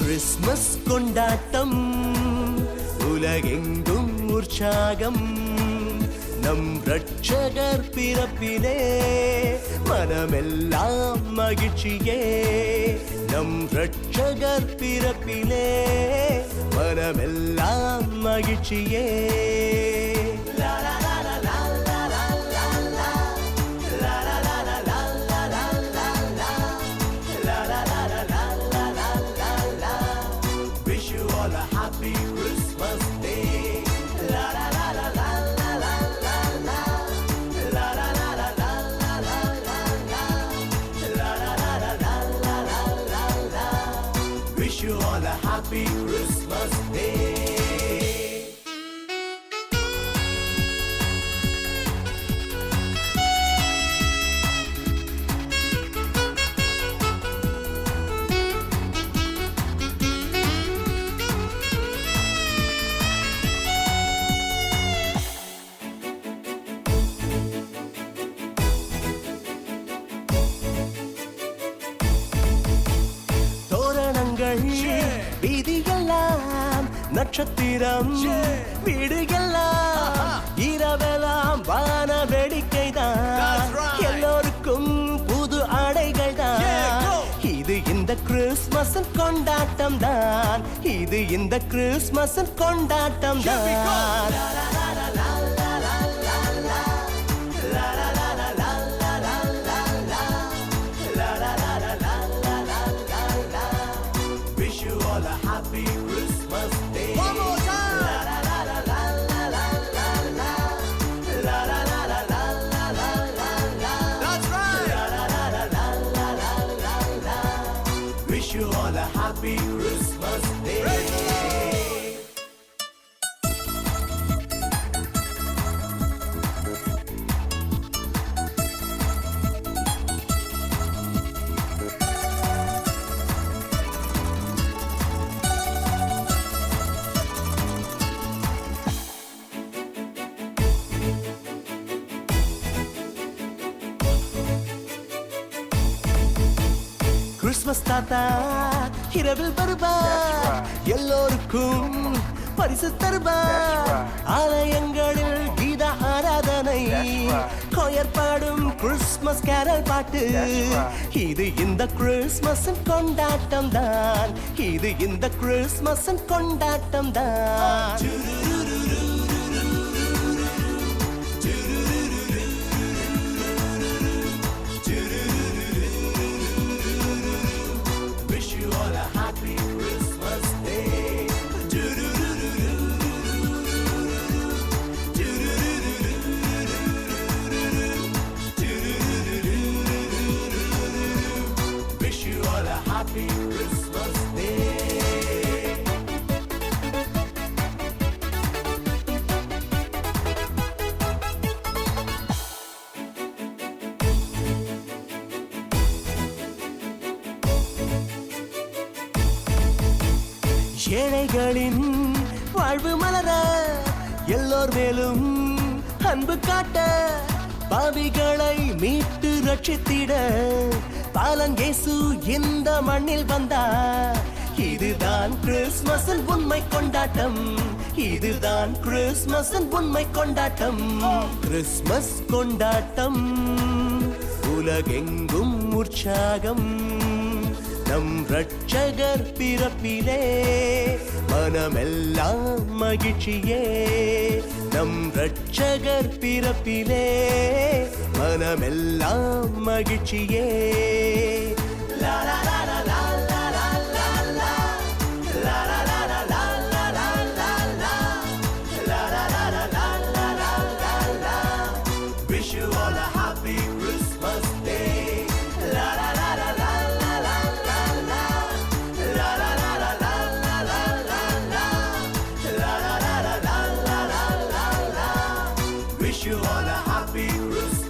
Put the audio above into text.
Christmas கொண்டாட்டம் உலகெங்கும் உற்சாகம் நம் ரட்சகர் பிறப்பிலே மனமெல்லாம் மகிழ்ச்சியே நம் ரட்சகர் பிறப்பிலே மனமெல்லாம் மகிழ்ச்சியே you all a happy Christmas day. வீதியெல்லாம் நட்சத்திரம் வீடுகெல்லாம் இரவெல்லாம் வான வேடிக்கைதான் எல்லோருக்கும் புது ஆடைகள் தான் இது இந்த கிறிஸ்மஸ் கொண்டாட்டம் தான் இது இந்த கிறிஸ்மஸ் கொண்டாட்டம் தான் you all a happy Christmas day. Christmas தாத்தா இரவில் வருவார் எல்லோருக்கும் பரிசு தருவார் ஆலயங்களில் கீத ஆராதனை கோயர் பாடும் கிறிஸ்மஸ் கேரல் பாட்டு இது இந்த கிறிஸ்மஸ் கொண்டாட்டம் தான் இது இந்த கிறிஸ்மஸ் கொண்டாட்டம் தான் ஏழைகளின் வாழ்வு மலர எல்லோர் மேலும் அன்பு காட்ட பாவிகளை மீட்டு ரட்சித்திட பாலன் இயேசு இந்த மண்ணில் வந்தார் இதுதான் கிறிஸ்மஸ் உண்மை கொண்டாட்டம் இதுதான் கிறிஸ்மஸ் உண்மை கொண்டாட்டம் கிறிஸ்மஸ் கொண்டாட்டம் உலகெங்கும் உற்சாகம் நம் ரட்சகர் பிறப்பிலே மனமெல்லாம் மகிழ்ச்சியே நம் ரட்சகர் பிறப்பிலே மனமெல்லாம் மகிழ்ச்சியே லா லா லா லா லா லா லா லா லா லா லா லா லா லா லா லா லா wish you all a happy Christmas day la la la la la you all a happy Christmas.